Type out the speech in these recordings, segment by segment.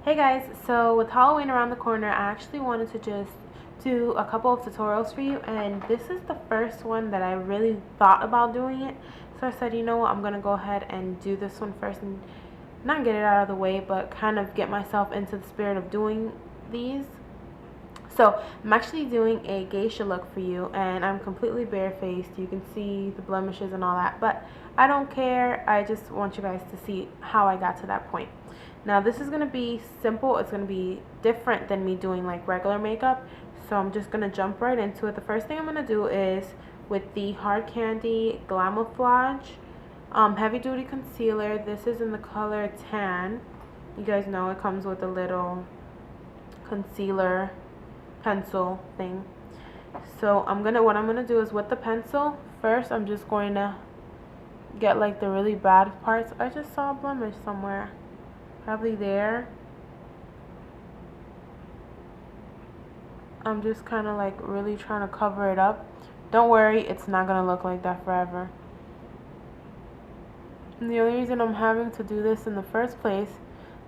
Hey guys, so with Halloween around the corner, I actually wanted to just do a couple of tutorials for you, and this is the first one that I really thought about doing it. So I said, you know what, I'm gonna go ahead and do this one first and not get it out of the way, but kind of get myself into the spirit of doing these. So I'm actually doing a geisha look for you, and I'm completely barefaced. You can see the blemishes and all that, but I don't care. I just want you guys to see how I got to that point. Now this is going to be simple. It's going to be different than me doing like regular makeup. So I'm just going to jump right into it. The first thing I'm going to do is with the Hard Candy Glamouflage Heavy Duty Concealer. This is in the color Tan. You guys know it comes with a little concealer pencil thing. So what I'm gonna do is with the pencil, first I'm just going to get like the really bad parts. I just saw a blemish somewhere. Probably there. I'm just kind of like really trying to cover it up. Don't worry, it's not gonna look like that forever. And the only reason I'm having to do this in the first place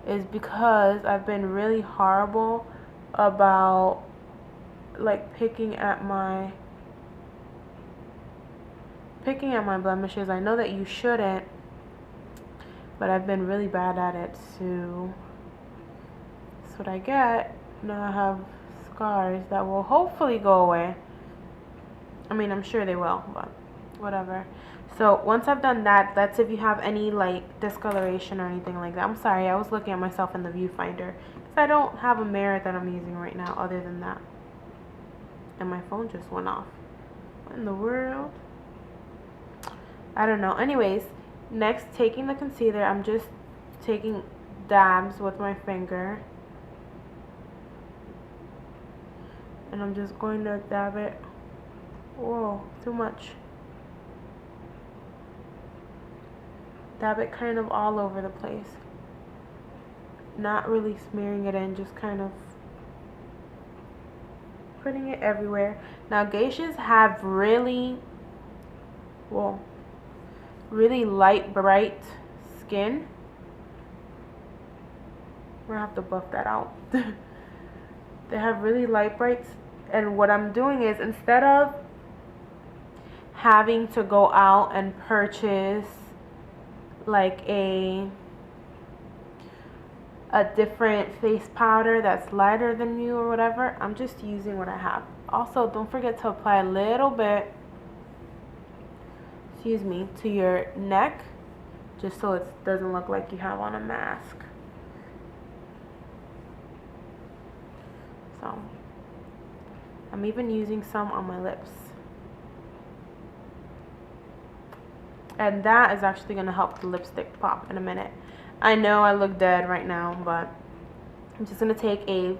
is because I've been really horrible about like picking at my blemishes. I know that you shouldn't, but I've been really bad at it, so that's what I get. Now I have scars that will hopefully go away. I mean, I'm sure they will, but whatever. So once I've done that, that's if you have any like discoloration or anything like that. I'm sorry, I was looking at myself in the viewfinder because I don't have a mirror that I'm using right now other than that. And my phone just went off. What in the world? I don't know. Anyways, next, taking the concealer, I'm just taking dabs with my finger. And I'm just going to dab it. Whoa, too much. Dab it kind of all over the place. Not really smearing it in, just kind of putting it everywhere. Now geishas have really light, bright skin. We're gonna have to buff that out. They have really light, bright, and what I'm doing is, instead of having to go out and purchase like a different face powder that's lighter than you or whatever, I'm just using what I have. Also, don't forget to apply a little bit, to your neck, just so it doesn't look like you have on a mask. So I'm even using some on my lips, and that is actually going to help the lipstick pop in a minute. I know I look dead right now, but I'm just going to take a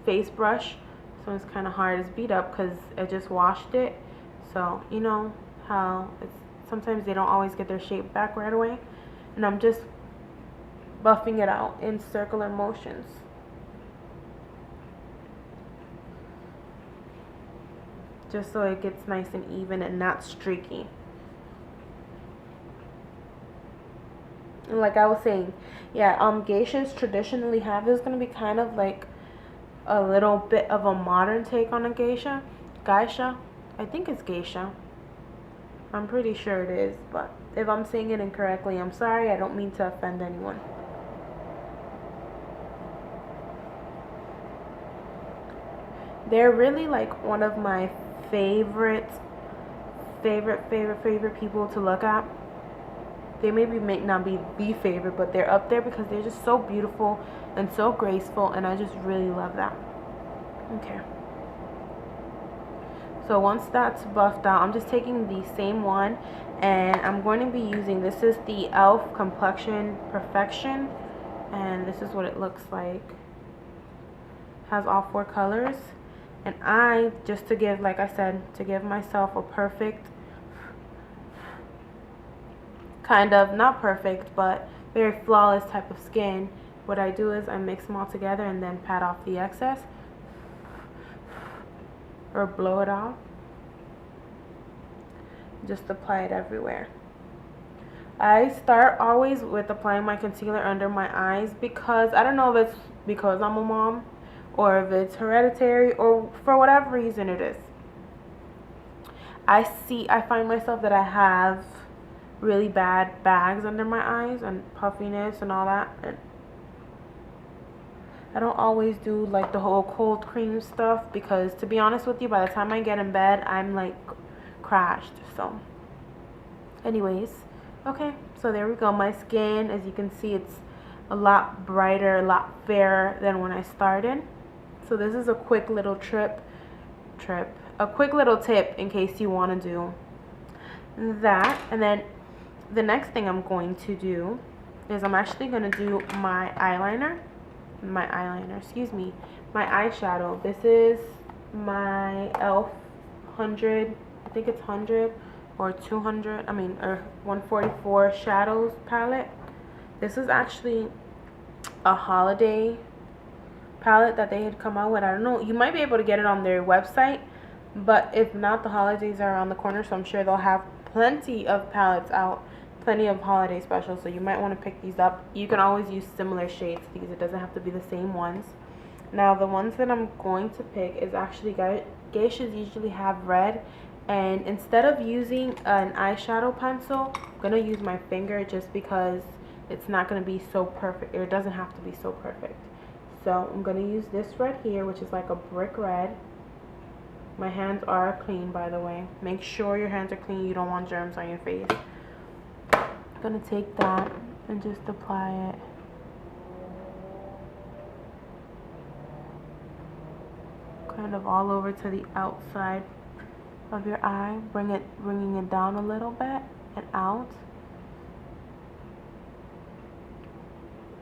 face brush. This one's kind of hard. It's beat up because I just washed it. So you know how sometimes they don't always get their shape back right away. And I'm just buffing it out in circular motions. Just so it gets nice and even and not streaky. And like I was saying, yeah, geishas traditionally have is going to be kind of like a little bit of a modern take on a geisha. Geisha? I think it's geisha. I'm pretty sure it is, but if I'm saying it incorrectly, I'm sorry. I don't mean to offend anyone. They're really like one of my favorite people to look at. They may not be the favorite, but they're up there because they're just so beautiful and so graceful, and I just really love that. Okay. So once that's buffed out, I'm just taking the same one, and I'm going to be using, this is the e.l.f. Complexion Perfection, and this is what it looks like. Has all 4 colors, and I, just to give, like I said, to give myself a perfect, kind of, not perfect, but very flawless type of skin, what I do is I mix them all together and then pat off the excess or blow it off. Just apply it everywhere. I start always with applying my concealer under my eyes because I don't know if it's because I'm a mom, or if it's hereditary, or for whatever reason it is. I find myself that I have really bad bags under my eyes and puffiness and all that. And I don't always do like the whole cold cream stuff because, to be honest with you, by the time I get in bed, I'm like crashed. So anyways, okay, so there we go. My skin, as you can see, it's a lot brighter, a lot fairer than when I started. So this is a quick little a quick little tip in case you want to do that. And then the next thing I'm going to do is I'm actually going to do my eyeshadow. This is my e.l.f. 100, I think it's 100 or 200, or 144 shadows palette. This is actually a holiday palette that they had come out with. I don't know, you might be able to get it on their website, but if not, the holidays are around the corner, so I'm sure they'll have plenty of palettes out, plenty of holiday specials, so you might want to pick these up. You can always use similar shades because it doesn't have to be the same ones. Now the ones that I'm going to pick is actually Geishas usually have red, and instead of using an eyeshadow pencil, I'm going to use my finger just because it's not going to be so perfect, or it doesn't have to be so perfect. So I'm going to use this red here, which is like a brick red. My hands are clean, by the way. Make sure your hands are clean. You don't want germs on your face. I'm going to take that and just apply it. Kind of all over to the outside of your eye. Bringing it down a little bit and out.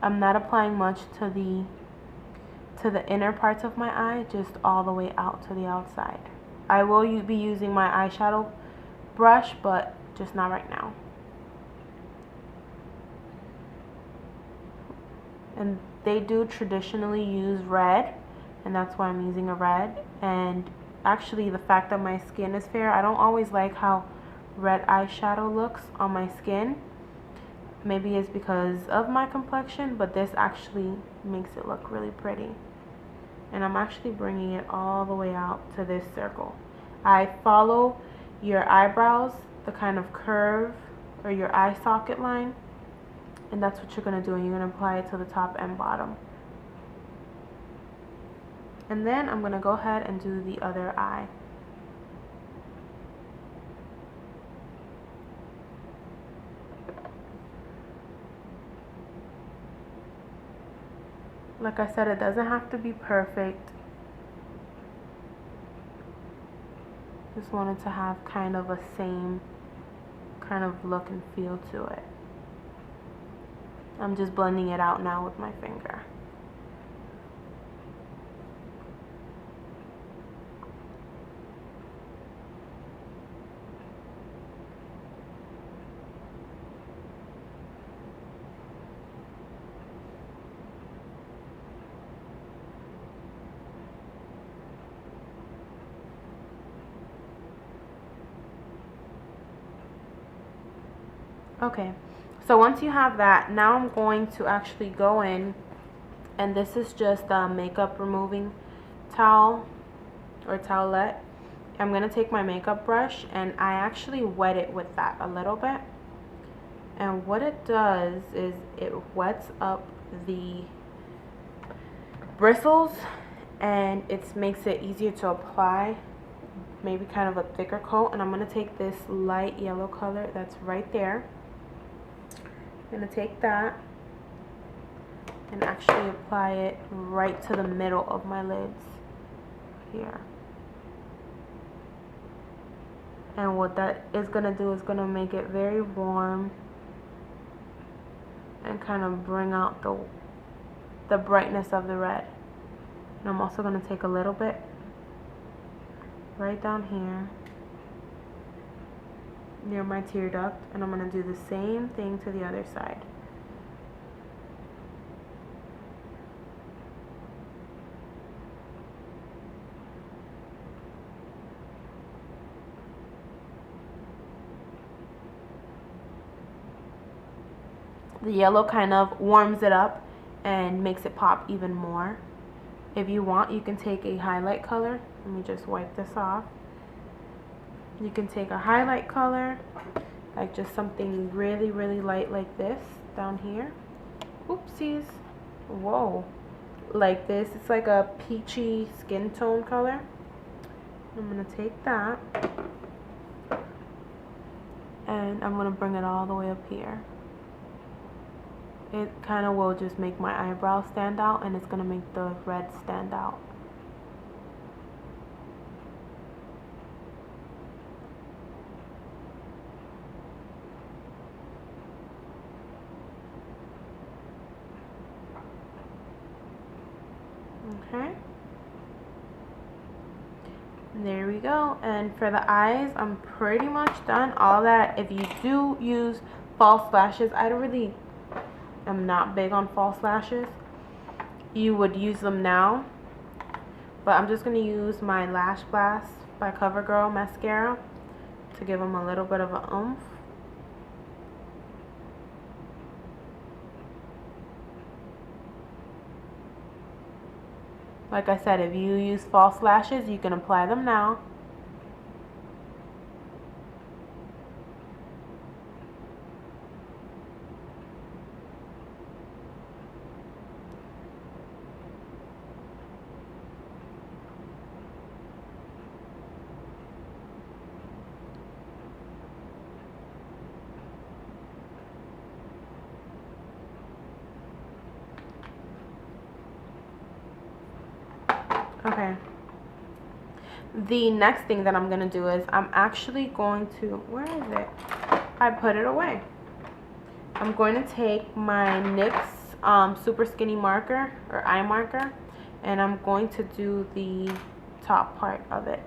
I'm not applying much to the inner parts of my eye, just all the way out to the outside. I will be using my eyeshadow brush, but just not right now. And they do traditionally use red, and that's why I'm using a red. And actually, the fact that my skin is fair, I don't always like how red eyeshadow looks on my skin. Maybe it's because of my complexion, but this actually makes it look really pretty. And I'm actually bringing it all the way out to this circle. I follow your eyebrows, the kind of curve, or your eye socket line, and that's what you're going to do, and you're going to apply it to the top and bottom. And then I'm going to go ahead and do the other eye. Like I said, it doesn't have to be perfect. Just wanted to have kind of a same kind of look and feel to it. I'm just blending it out now with my finger. Okay, so once you have that, now I'm going to actually go in, and this is just a makeup removing towel or towelette. I'm going to take my makeup brush, and I actually wet it with that a little bit. And what it does is it wets up the bristles, and it makes it easier to apply, maybe kind of a thicker coat. And I'm going to take this light yellow color that's right there. I'm going to take that and actually apply it right to the middle of my lids here. And what that is going to do is going to make it very warm and kind of bring out the brightness of the red. And I'm also going to take a little bit right down here near my tear duct, and I'm going to do the same thing to the other side. The yellow kind of warms it up and makes it pop even more. If you want, you can take a highlight color. Let me just wipe this off. You can take a highlight color, like just something really, really light like this down here. Oopsies. Whoa. Like this. It's like a peachy skin tone color. I'm going to take that and I'm going to bring it all the way up here. It kind of will just make my eyebrows stand out, and it's going to make the red stand out. Okay. There we go. And for the eyes, I'm pretty much done. All that, if you do use false lashes, I really am not big on false lashes. You would use them now. But I'm just going to use my Lash Blast by CoverGirl mascara to give them a little bit of a oomph. Like I said, if you use false lashes, you can apply them now. Okay. The next thing that I'm going to do is I'm actually going to, where is it? I put it away. I'm going to take my NYX Super Skinny marker or eye marker, and I'm going to do the top part of it.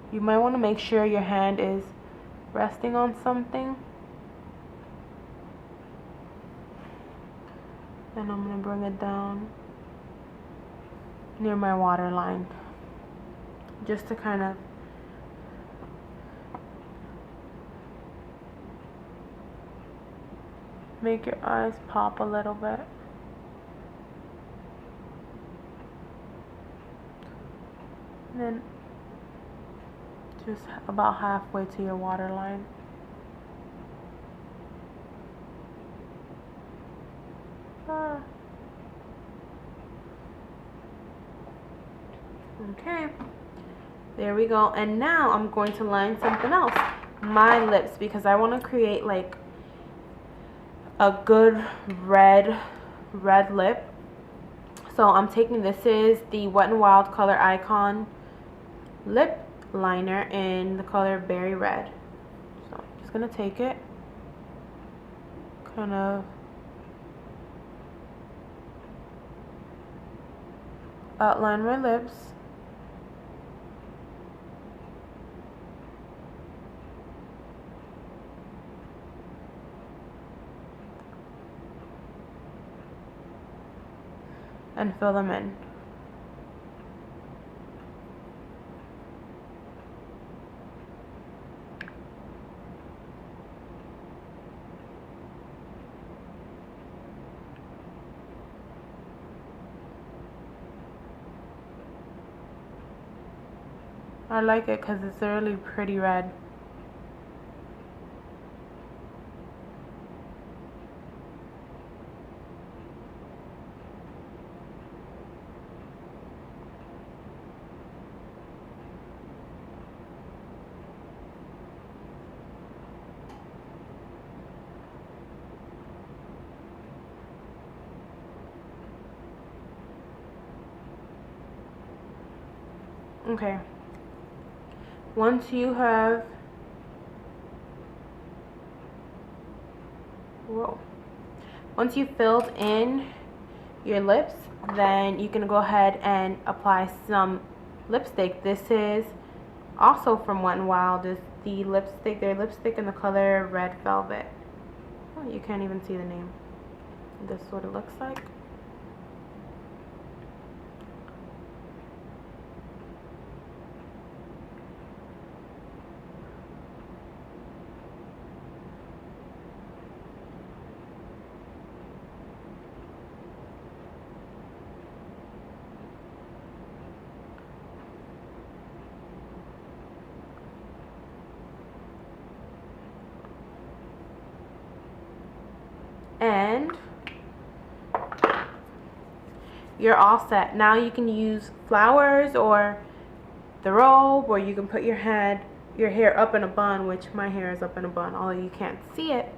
You might want to make sure your hand is resting on something. And I'm going to bring it down near my waterline, just to kind of make your eyes pop a little bit. And then just about halfway to your waterline. Okay, there we go. And now I'm going to line something else, my lips, because I want to create like a good red lip. So I'm taking, this is the Wet n Wild Color Icon lip liner in the color Berry Red. So I'm just gonna take it, kind of outline my lips. And fill them in. I like it because it's a really pretty red. Okay. Once you have, once you've filled in your lips, then you can go ahead and apply some lipstick. This is also from Wet n Wild. Is the lipstick, their lipstick in the color Red Velvet. Oh, you can't even see the name. This is what it looks like. you're all set. Now you can use flowers or the robe, or you can put your hair up in a bun, which my hair is up in a bun, although you can't see it.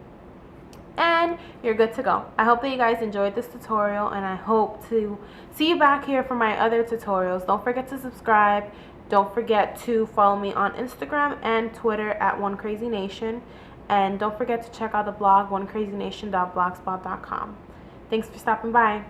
And you're good to go. I hope that you guys enjoyed this tutorial, and I hope to see you back here for my other tutorials. Don't forget to subscribe. Don't forget to follow me on Instagram and Twitter at OneCrazyNation. And don't forget to check out the blog, onecrazynation.blogspot.com. Thanks for stopping by.